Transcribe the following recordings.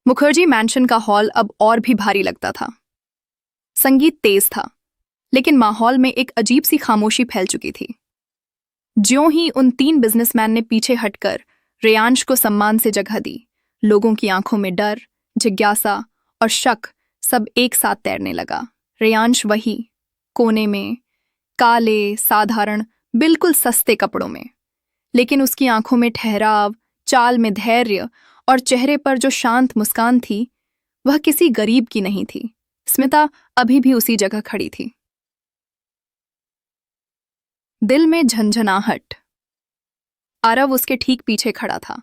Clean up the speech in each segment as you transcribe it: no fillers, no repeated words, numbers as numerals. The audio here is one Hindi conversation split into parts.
मुखर्जी मैंशन का हॉल अब और भी भारी लगता था। संगीत तेज था, लेकिन माहौल में एक अजीब सी खामोशी फैल चुकी थी। ज्यों ही उन तीन बिजनेसमैन ने पीछे हटकर रेयांश को सम्मान से जगह दी, लोगों की आंखों में डर, जिज्ञासा और शक सब एक साथ तैरने लगा। रेयांश वही कोने में, काले, साधारण, बिल्कुल सस्ते कपड़ों में, लेकिन उसकी आंखों में ठहराव, चाल में धैर्य और चेहरे पर जो शांत मुस्कान थी, वह किसी गरीब की नहीं थी। स्मिता अभी भी उसी जगह खड़ी थी, दिल में झंझनाहट। आरव उसके ठीक पीछे खड़ा था।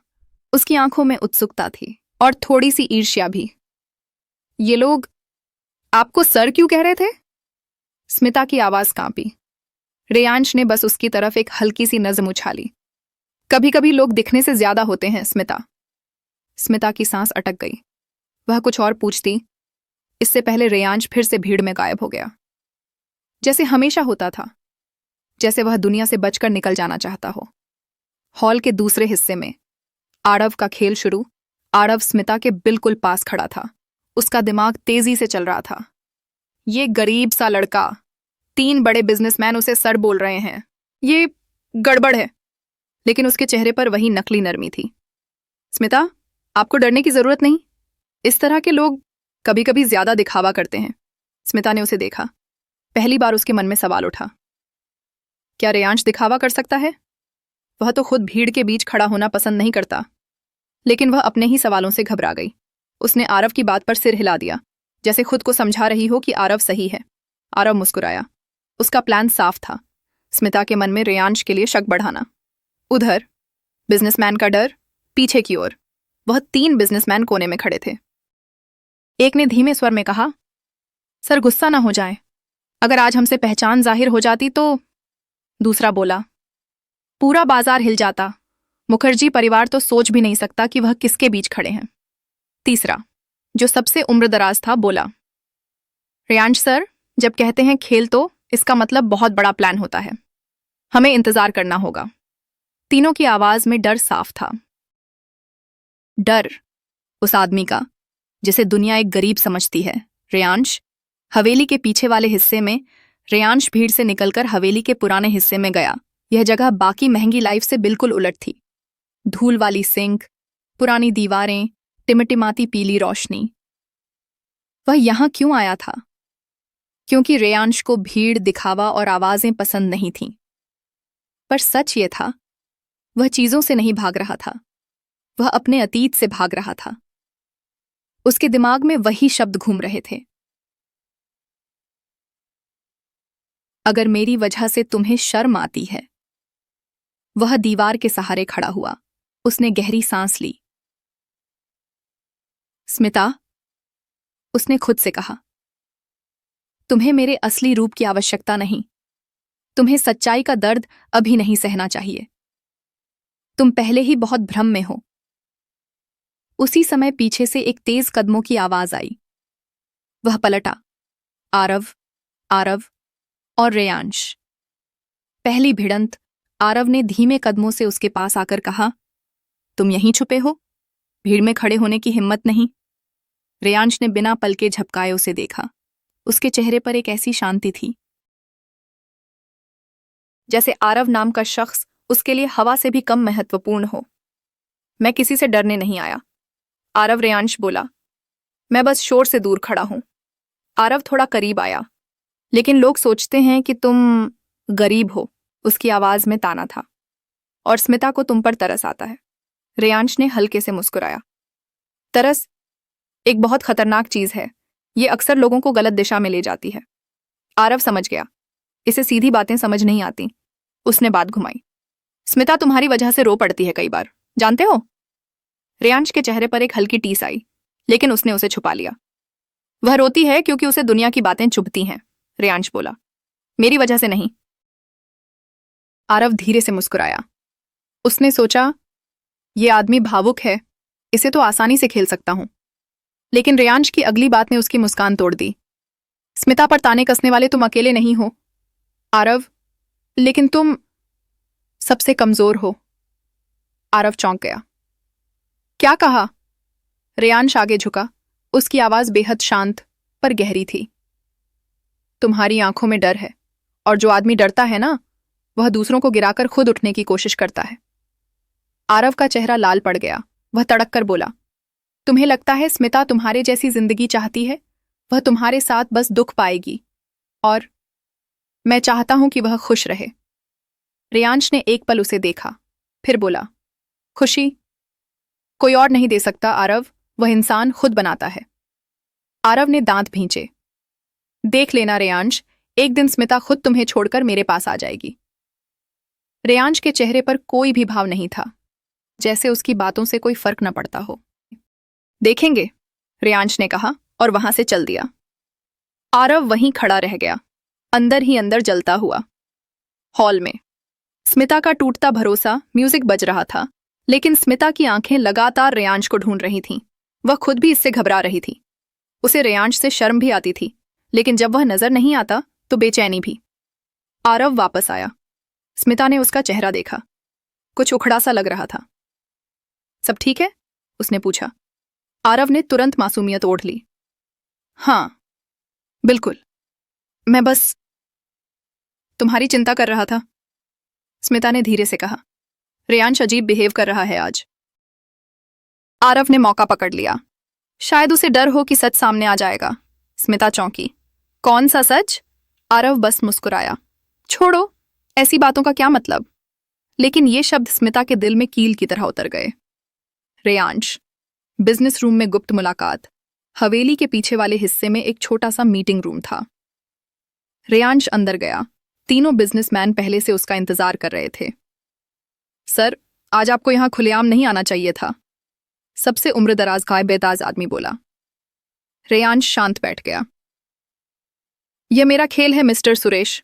उसकी आंखों में उत्सुकता थी और थोड़ी सी ईर्ष्या भी। ये लोग आपको सर क्यों कह रहे थे? स्मिता की आवाज कांपी। रेयांश ने बस उसकी तरफ एक हल्की सी नजर उछाली। कभी कभी लोग दिखने से ज्यादा होते हैं, स्मिता। स्मिता की सांस अटक गई। वह कुछ और पूछती, इससे पहले रेयांश फिर से भीड़ में गायब हो गया, जैसे हमेशा होता था, जैसे वह दुनिया से बचकर निकल जाना चाहता हो। हॉल के दूसरे हिस्से में आरव का खेल शुरू। आरव स्मिता के बिल्कुल पास खड़ा था। उसका दिमाग तेजी से चल रहा था। ये गरीब सा लड़का, तीन बड़े बिजनेसमैन उसे सर बोल रहे हैं, ये गड़बड़ है। लेकिन उसके चेहरे पर वही नकली नरमी थी। स्मिता, आपको डरने की जरूरत नहीं। इस तरह के लोग कभी कभी ज्यादा दिखावा करते हैं। स्मिता ने उसे देखा। पहली बार उसके मन में सवाल उठा, क्या रेयांश दिखावा कर सकता है? वह तो खुद भीड़ के बीच खड़ा होना पसंद नहीं करता। लेकिन वह अपने ही सवालों से घबरा गई। उसने आरव की बात पर सिर हिला दिया, जैसे खुद को समझा रही हो कि आरव सही है। आरव मुस्कुराया। उसका प्लान साफ था, स्मिता के मन में रेयांश के लिए शक बढ़ाना। उधर बिजनेसमैन का डर, पीछे की ओर वह तीन बिजनेसमैन कोने में खड़े थे। एक ने धीमे स्वर में कहा, सर गुस्सा ना हो जाए, अगर आज हमसे पहचान जाहिर हो जाती तो। दूसरा बोला, पूरा बाजार हिल जाता। मुखर्जी परिवार तो सोच भी नहीं सकता कि वह किसके बीच खड़े हैं। तीसरा, जो सबसे उम्रदराज था, बोला, रेयांश सर, जब कहते हैं खेल तो इसका मतलब बहुत बड़ा प्लान होता है। हमें इंतजार करना होगा। तीनों की आवाज में डर साफ था। डर उस आदमी का जिसे दुनिया एक गरीब समझती है। रेयांश हवेली के पीछे वाले हिस्से में। रेयांश भीड़ से निकलकर हवेली के पुराने हिस्से में गया। यह जगह बाकी महंगी लाइफ से बिल्कुल उलट थी। धूल वाली सिंक, पुरानी दीवारें, टिमटिमाती पीली रोशनी। वह यहां क्यों आया था? क्योंकि रेयांश को भीड़, दिखावा और आवाजें पसंद नहीं थीं। पर सच ये था, वह चीजों से नहीं भाग रहा था, वह अपने अतीत से भाग रहा था। उसके दिमाग में वही शब्द घूम रहे थे, अगर मेरी वजह से तुम्हें शर्म आती है। वह दीवार के सहारे खड़ा हुआ। उसने गहरी सांस ली। स्मिता, उसने खुद से कहा, तुम्हें मेरे असली रूप की आवश्यकता नहीं। तुम्हें सच्चाई का दर्द अभी नहीं सहना चाहिए। तुम पहले ही बहुत भ्रम में हो। उसी समय पीछे से एक तेज कदमों की आवाज आई। वह पलटा। आरव, आरव और रेयांश। पहली भिड़ंत। आरव ने धीमे कदमों से उसके पास आकर कहा, तुम यहीं छुपे हो? भीड़ में खड़े होने की हिम्मत नहीं? रेयांश ने बिना पलके झपकाए उसे देखा। उसके चेहरे पर एक ऐसी शांति थी, जैसे आरव नाम का शख्स उसके लिए हवा से भी कम महत्वपूर्ण हो। मैं किसी से डरने नहीं आया, आरव। रेयांश बोला, मैं बस शोर से दूर खड़ा हूं। आरव थोड़ा करीब आया। लेकिन लोग सोचते हैं कि तुम गरीब हो, उसकी आवाज में ताना था। और स्मिता को तुम पर तरस आता है। रेयांश ने हल्के से मुस्कुराया। तरस एक बहुत खतरनाक चीज है। ये अक्सर लोगों को गलत दिशा में ले जाती है। आरव समझ गया, इसे सीधी बातें समझ नहीं आती। उसने बात घुमाई। स्मिता तुम्हारी वजह से रो पड़ती है कई बार, जानते हो? रेयांश के चेहरे पर एक हल्की टीस आई, लेकिन उसने उसे छुपा लिया। वह रोती है क्योंकि उसे दुनिया की बातें चुभती हैं, रेयांश बोला। मेरी वजह से नहीं। आरव धीरे से मुस्कुराया। उसने सोचा, ये आदमी भावुक है, इसे तो आसानी से खेल सकता हूं। लेकिन रेयांश की अगली बात ने उसकी मुस्कान तोड़ दी। स्मिता पर ताने कसने वाले तुम अकेले नहीं हो, आरव, लेकिन तुम सबसे कमजोर हो। आरव चौंक गया। क्या कहा? रेयांश आगे झुका। उसकी आवाज बेहद शांत पर गहरी थी। तुम्हारी आंखों में डर है, और जो आदमी डरता है ना, वह दूसरों को गिराकर खुद उठने की कोशिश करता है। आरव का चेहरा लाल पड़ गया। वह तड़क कर बोला, तुम्हें लगता है स्मिता तुम्हारे जैसी जिंदगी चाहती है? वह तुम्हारे साथ बस दुख पाएगी, और मैं चाहता हूं कि वह खुश रहे। रेयांश ने एक पल उसे देखा, फिर बोला, खुशी कोई और नहीं दे सकता आरव, वह इंसान खुद बनाता है। आरव ने दांत भींचे। देख लेना रेयांश, एक दिन स्मिता खुद तुम्हें छोड़कर मेरे पास आ जाएगी। रेयांश के चेहरे पर कोई भी भाव नहीं था, जैसे उसकी बातों से कोई फर्क न पड़ता हो। देखेंगे, रेयांश ने कहा और वहां से चल दिया। आरव वहीं खड़ा रह गया, अंदर ही अंदर जलता हुआ। हॉल में स्मिता का टूटता भरोसा म्यूजिक बज रहा था, लेकिन स्मिता की आंखें लगातार रेयांश को ढूंढ रही थीं। वह खुद भी इससे घबरा रही थी। उसे रेयांश से शर्म भी आती थी, लेकिन जब वह नजर नहीं आता तो बेचैनी भी। आरव वापस आया। स्मिता ने उसका चेहरा देखा, कुछ उखड़ा सा लग रहा था। सब ठीक है? उसने पूछा। आरव ने तुरंत मासूमियत ओढ़ ली। हाँ, बिल्कुल, मैं बस तुम्हारी चिंता कर रहा था, स्मिता ने धीरे से कहा। रेयांश अजीब बिहेव कर रहा है आज। आरव ने मौका पकड़ लिया। शायद उसे डर हो कि सच सामने आ जाएगा। स्मिता चौंकी। कौन सा सच? आरव बस मुस्कुराया। छोड़ो, ऐसी बातों का क्या मतलब? लेकिन ये शब्द स्मिता के दिल में कील की तरह उतर गए। रेयांश। बिजनेस रूम में गुप्त मुलाकात। हवेली के पीछे वाले हिस्से में एक छोटा सा मीटिंग रूम था। रेयांश अंदर गया। तीनों बिजनेसमैन पहले से उसका इंतजार कर रहे थे। सर, आज आपको यहां खुलेआम नहीं आना चाहिए था, सबसे उम्रदराज गाय बेताज आदमी बोला। रेयांश शांत बैठ गया। यह मेरा खेल है मिस्टर सुरेश,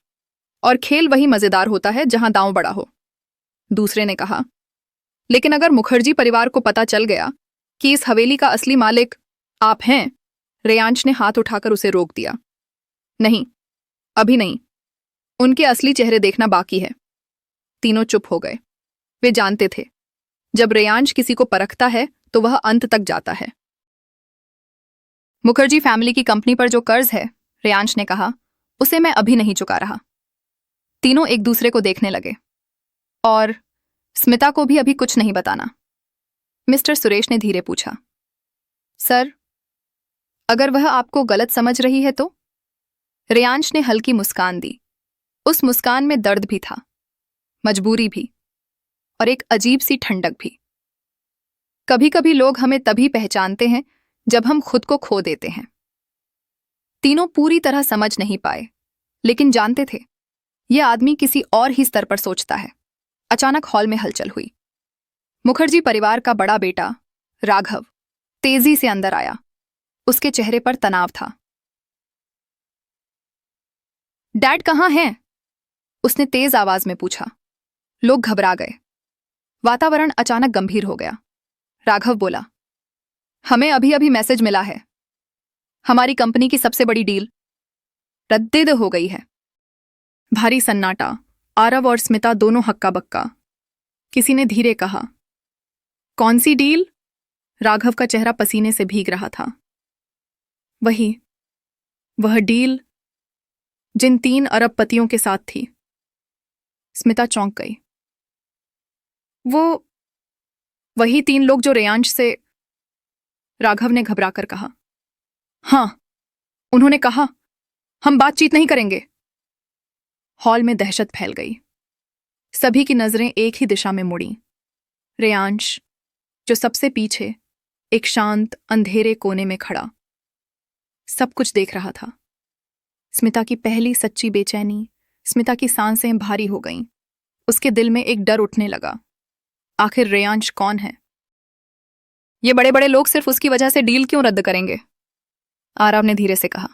और खेल वही मजेदार होता है जहां दांव बड़ा हो, दूसरे ने कहा। लेकिन अगर मुखर्जी परिवार को पता चल गया कि इस हवेली का असली मालिक आप हैं, रेयांश ने हाथ उठाकर उसे रोक दिया। नहीं, अभी नहीं, उनके असली चेहरे देखना बाकी है। तीनों चुप हो गए। वे जानते थे, जब रेयांश किसी को परखता है तो वह अंत तक जाता है। मुखर्जी फैमिली की कंपनी पर जो कर्ज है, रेयांश ने कहा, उसे मैं अभी नहीं चुका रहा। तीनों एक दूसरे को देखने लगे। और स्मिता को भी अभी कुछ नहीं बताना, मिस्टर सुरेश ने धीरे पूछा। सर, अगर वह आपको गलत समझ रही है तो? रेयांश ने हल्की मुस्कान दी। उस मुस्कान में दर्द भी था, मजबूरी भी, और एक अजीब सी ठंडक भी। कभी कभी लोग हमें तभी पहचानते हैं जब हम खुद को खो देते हैं। तीनों पूरी तरह समझ नहीं पाए, लेकिन जानते थे यह आदमी किसी और ही स्तर पर सोचता है। अचानक हॉल में हलचल हुई। मुखर्जी परिवार का बड़ा बेटा राघव तेजी से अंदर आया। उसके चेहरे पर तनाव था। डैड कहाँ हैं? उसने तेज आवाज में पूछा। लोग घबरा गए। वातावरण अचानक गंभीर हो गया। राघव बोला, हमें अभी अभी मैसेज मिला है, हमारी कंपनी की सबसे बड़ी डील रद्द हो गई है। भारी सन्नाटा। आरव और स्मिता दोनों हक्का बक्का। किसी ने धीरे कहा, कौन सी डील? राघव का चेहरा पसीने से भीग रहा था। वह डील जिन 3 अरबपतियों के साथ थी। स्मिता चौंक गई। वही 3 लोग जो रेयांश से? राघव ने घबराकर कहा। हां, उन्होंने कहा हम बातचीत नहीं करेंगे। हॉल में दहशत फैल गई। सभी की नजरें एक ही दिशा में मुड़ी। रेयांश, जो सबसे पीछे एक शांत अंधेरे कोने में खड़ा, सब कुछ देख रहा था। स्मिता की पहली सच्ची बेचैनी, स्मिता की सांसें भारी हो गईं। उसके दिल में एक डर उठने लगा। आखिर रेयांश कौन है? ये बड़े बड़े लोग सिर्फ उसकी वजह से डील क्यों रद्द करेंगे? आरव ने धीरे से कहा।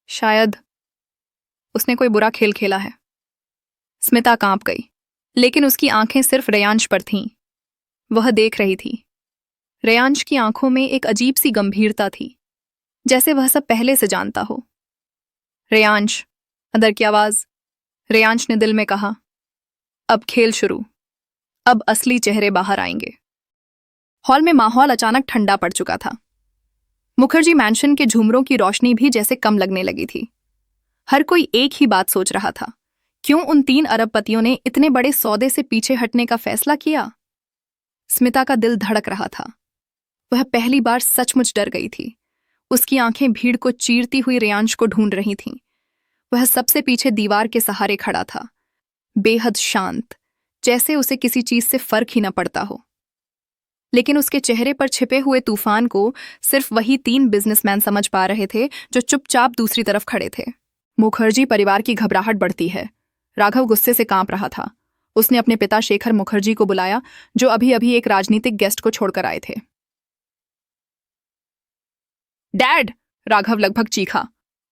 शायद उसने कोई बुरा खेल खेला है। स्मिता कांप गई, लेकिन उसकी आंखें सिर्फ रेयांश पर थीं। वह देख रही थी। रेयांश की आंखों में एक अजीब सी गंभीरता थी, जैसे वह सब पहले से जानता हो। रेयांश, अंदर की आवाज। रेयांश ने दिल में कहा, अब खेल शुरू, अब असली चेहरे बाहर आएंगे। हॉल में माहौल अचानक ठंडा पड़ चुका था। मुखर्जी मैंशन के झूमरों की रोशनी भी जैसे कम लगने लगी थी। हर कोई एक ही बात सोच रहा था, क्यों उन 3 अरबपतियों ने इतने बड़े सौदे से पीछे हटने का फैसला किया? स्मिता का दिल धड़क रहा था। वह पहली बार सचमुच डर गई थी। उसकी आंखें भीड़ को चीरती हुई रेयांश को ढूंढ रही थीं। वह सबसे पीछे दीवार के सहारे खड़ा था, बेहद शांत, जैसे उसे किसी चीज से फर्क ही न पड़ता हो। लेकिन उसके चेहरे पर छिपे हुए तूफान को सिर्फ वही 3 बिजनेसमैन समझ पा रहे थे जो चुपचाप दूसरी तरफ खड़े थे। मुखर्जी परिवार की घबराहट बढ़ती है। राघव गुस्से से कांप रहा था। उसने अपने पिता शेखर मुखर्जी को बुलाया, जो अभी अभी एक राजनीतिक गेस्ट को छोड़कर आए थे। डैड, राघव लगभग चीखा,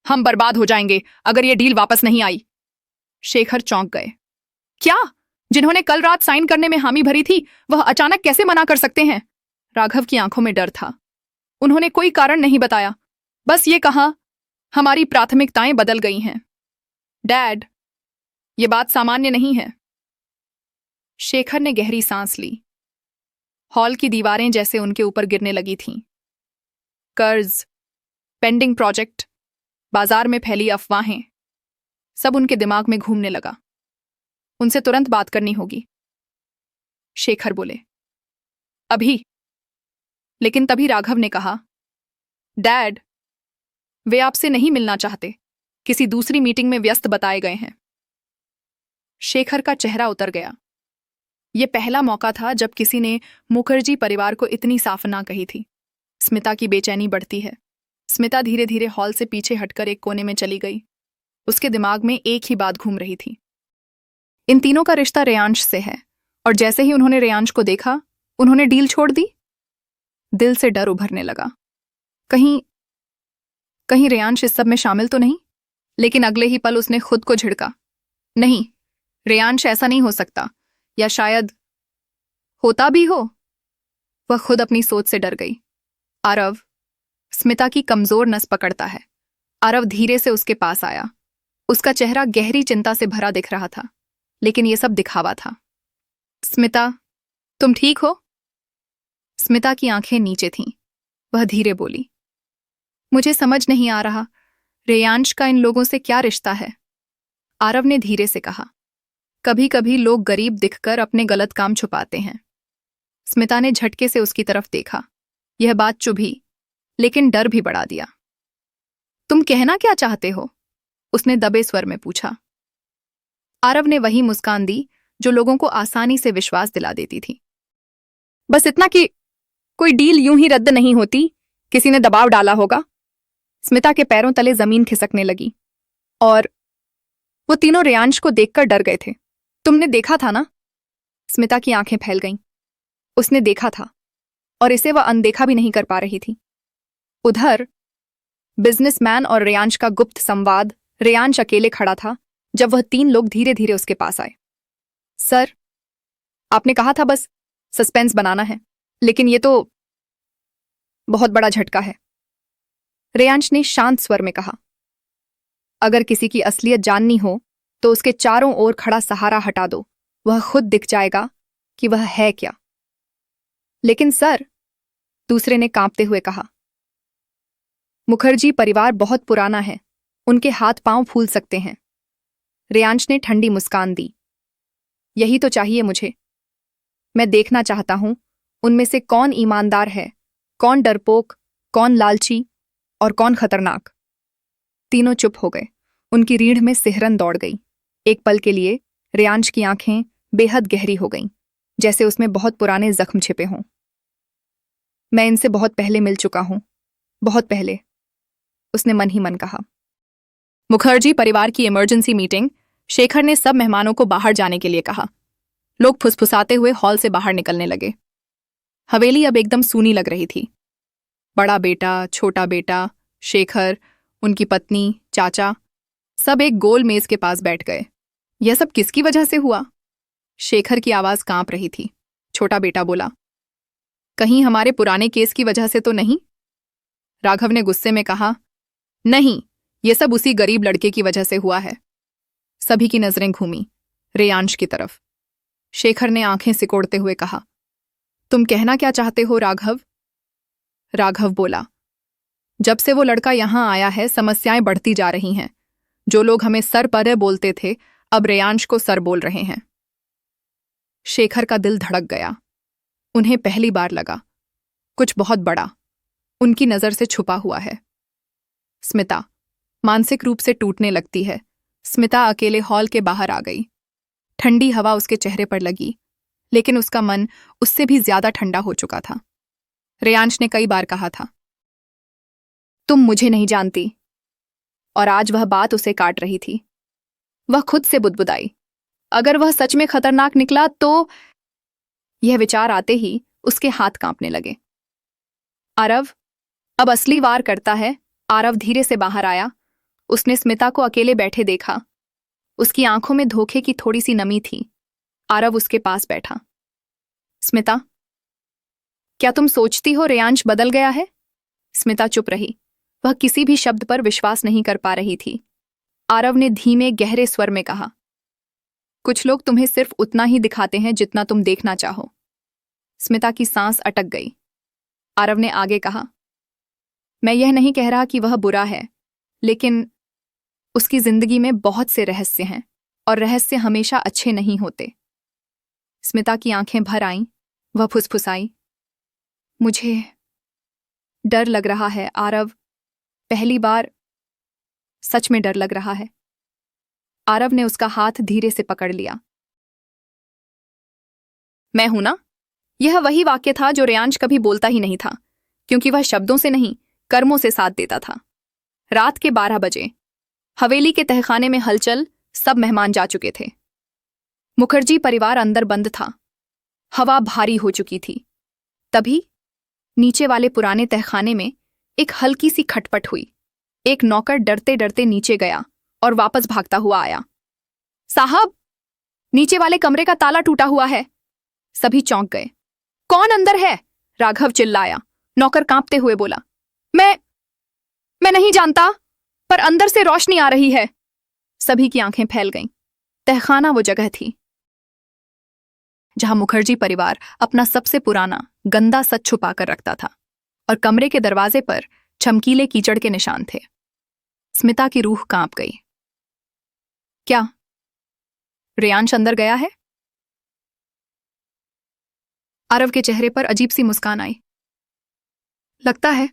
हम बर्बाद हो जाएंगे अगर ये डील वापस नहीं आई। शेखर चौंक गए। क्या? जिन्होंने कल रात साइन करने में हामी भरी थी, वह अचानक कैसे मना कर सकते हैं? राघव की आंखों में डर था। उन्होंने कोई कारण नहीं बताया, बस ये कहा, हमारी प्राथमिकताएं बदल गई हैं। डैड, ये बात सामान्य नहीं है। शेखर ने गहरी सांस ली। हॉल की दीवारें जैसे उनके ऊपर गिरने लगी थीं। कर्ज, पेंडिंग प्रोजेक्ट, बाजार में फैली अफवाहें, सब उनके दिमाग में घूमने लगा। उनसे तुरंत बात करनी होगी, शेखर बोले। अभी? लेकिन तभी राघव ने कहा, डैड, वे आपसे नहीं मिलना चाहते, किसी दूसरी मीटिंग में व्यस्त बताए गए हैं। शेखर का चेहरा उतर गया। यह पहला मौका था जब किसी ने मुखर्जी परिवार को इतनी साफ ना कही थी। स्मिता की बेचैनी बढ़ती है। स्मिता धीरे धीरे हॉल से पीछे हटकर एक कोने में चली गई। उसके दिमाग में एक ही बात घूम रही थी, इन तीनों का रिश्ता रेयांश से है, और जैसे ही उन्होंने रेयांश को देखा, उन्होंने डील छोड़ दी। दिल से डर उभरने लगा, कहीं रेयांश इस सब में शामिल तो नहीं। लेकिन अगले ही पल उसने खुद को झिड़का, नहीं, रेयांश ऐसा नहीं हो सकता, या शायद होता भी हो। वह खुद अपनी सोच से डर गई। आरव, स्मिता की कमजोर नस पकड़ता है। आरव धीरे से उसके पास आया। उसका चेहरा गहरी चिंता से भरा दिख रहा था, लेकिन यह सब दिखावा था। स्मिता, तुम ठीक हो? स्मिता की आंखें नीचे थीं। वह धीरे बोली, मुझे समझ नहीं आ रहा, रेयांश का इन लोगों से क्या रिश्ता है? आरव ने धीरे से कहा, कभी कभी लोग गरीब दिखकर अपने गलत काम छुपाते हैं। स्मिता ने झटके से उसकी तरफ देखा। यह बात चुभी, लेकिन डर भी बढ़ा दिया। तुम कहना क्या चाहते हो? उसने दबे स्वर में पूछा। आरव ने वही मुस्कान दी जो लोगों को आसानी से विश्वास दिला देती थी। बस इतना कि कोई डील यूं ही रद्द नहीं होती, किसी ने दबाव डाला होगा। स्मिता के पैरों तले जमीन खिसकने लगी, और वो तीनों रेयांश को देखकर डर गए थे। तुमने देखा था ना? स्मिता की आंखें फैल गईं। उसने देखा था, और इसे वह अनदेखा भी नहीं कर पा रही थी। उधर बिजनेसमैन और रेयांश का गुप्त संवाद। रेयांश अकेले खड़ा था जब वह 3 लोग धीरे धीरे उसके पास आए। सर, आपने कहा था बस सस्पेंस बनाना है, लेकिन ये तो बहुत बड़ा झटका है। रेयांश ने शांत स्वर में कहा, अगर किसी की असलियत जाननी हो तो उसके चारों ओर खड़ा सहारा हटा दो, वह खुद दिख जाएगा कि वह है क्या। लेकिन सर, दूसरे ने कांपते हुए कहा, मुखर्जी परिवार बहुत पुराना है, उनके हाथ पांव फूल सकते हैं। रेयांश ने ठंडी मुस्कान दी। यही तो चाहिए मुझे। मैं देखना चाहता हूं उनमें से कौन ईमानदार है, कौन डरपोक, कौन लालची और कौन खतरनाक। तीनों चुप हो गए। उनकी रीढ़ में सिहरन दौड़ गई। एक पल के लिए रेयांश की आंखें बेहद गहरी हो गईं, जैसे उसमें बहुत पुराने जख्म छिपे हों। मैं इनसे बहुत पहले मिल चुका हूं, बहुत पहले, उसने मन ही मन कहा। मुखर्जी परिवार की इमरजेंसी मीटिंग। शेखर ने सब मेहमानों को बाहर जाने के लिए कहा। लोग फुसफुसाते हुए हॉल से बाहर निकलने लगे। हवेली अब एकदम सूनी लग रही थी। बड़ा बेटा, छोटा बेटा, शेखर, उनकी पत्नी, चाचा, सब एक गोल मेज के पास बैठ गए। यह सब किसकी वजह से हुआ? शेखर की आवाज कांप रही थी। छोटा बेटा बोला, कहीं हमारे पुराने केस की वजह से तो नहीं? राघव ने गुस्से में कहा, नहीं, यह सब उसी गरीब लड़के की वजह से हुआ है। सभी की नजरें घूमी रेयांश की तरफ। शेखर ने आंखें सिकोड़ते हुए कहा, तुम कहना क्या चाहते हो राघव? राघव बोला, जब से वो लड़का यहां आया है समस्याएं बढ़ती जा रही हैं। जो लोग हमें सर पर बोलते थे अब रेयांश को सर बोल रहे हैं। शेखर का दिल धड़क गया। उन्हें पहली बार लगा कुछ बहुत बड़ा उनकी नजर से छुपा हुआ है। स्मिता मानसिक रूप से टूटने लगती है। स्मिता अकेले हॉल के बाहर आ गई। ठंडी हवा उसके चेहरे पर लगी, लेकिन उसका मन उससे भी ज्यादा ठंडा हो चुका था। रेयांश ने कई बार कहा था, तुम मुझे नहीं जानती, और आज वह बात उसे काट रही थी। वह खुद से बुदबुदाई, अगर वह सच में खतरनाक निकला तो। यह विचार आते ही उसके हाथ कांपने लगे। आरव अब असली वार करता है। आरव धीरे से बाहर आया। उसने स्मिता को अकेले बैठे देखा। उसकी आंखों में धोखे की थोड़ी सी नमी थी। आरव उसके पास बैठा। स्मिता, क्या तुम सोचती हो रेयांश बदल गया है? स्मिता चुप रही। वह किसी भी शब्द पर विश्वास नहीं कर पा रही थी। आरव ने धीमे गहरे स्वर में कहा, कुछ लोग तुम्हें सिर्फ उतना ही दिखाते हैं जितना तुम देखना चाहो। स्मिता की सांस अटक गई। आरव ने आगे कहा, मैं यह नहीं कह रहा कि वह बुरा है, लेकिन उसकी जिंदगी में बहुत से रहस्य हैं, और रहस्य हमेशा अच्छे नहीं होते। स्मिता की आंखें भर आईं। वह फुसफुसाई, मुझे डर लग रहा है आरव, पहली बार सच में डर लग रहा है। आरव ने उसका हाथ धीरे से पकड़ लिया। मैं हूं ना? यह वही वाक्य था जो रेयांश कभी बोलता ही नहीं था, क्योंकि वह शब्दों से नहीं कर्मों से साथ देता था। रात के 12 बजे हवेली के तहखाने में हलचल। सब मेहमान जा चुके थे। मुखर्जी परिवार अंदर बंद था। हवा भारी हो चुकी थी। तभी नीचे वाले पुराने तहखाने में एक हल्की सी खटपट हुई। एक नौकर डरते डरते नीचे गया और वापस भागता हुआ आया। साहब, नीचे वाले कमरे का ताला टूटा हुआ है। सभी चौंक गए। कौन अंदर है? राघव चिल्लाया। नौकर कांपते हुए बोला, मैं नहीं जानता, पर अंदर से रोशनी आ रही है। सभी की आंखें फैल गईं। तहखाना वो जगह थी जहां मुखर्जी परिवार अपना सबसे पुराना गंदा सच छुपा कर रखता था, और कमरे के दरवाजे पर चमकीले कीचड़ के निशान थे। स्मिता की रूह कांप गई। क्या रेयांश अंदर गया है? आरव के चेहरे पर अजीब सी मुस्कान आई। लगता है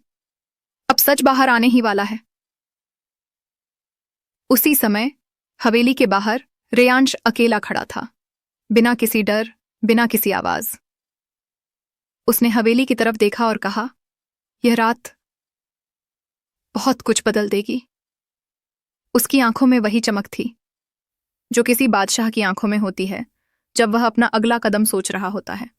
अब सच बाहर आने ही वाला है। उसी समय हवेली के बाहर रेयांश अकेला खड़ा था, बिना किसी डर, बिना किसी आवाज। उसने हवेली की तरफ देखा और कहा, यह रात बहुत कुछ बदल देगी। उसकी आंखों में वही चमक थी जो किसी बादशाह की आंखों में होती है जब वह अपना अगला कदम सोच रहा होता है।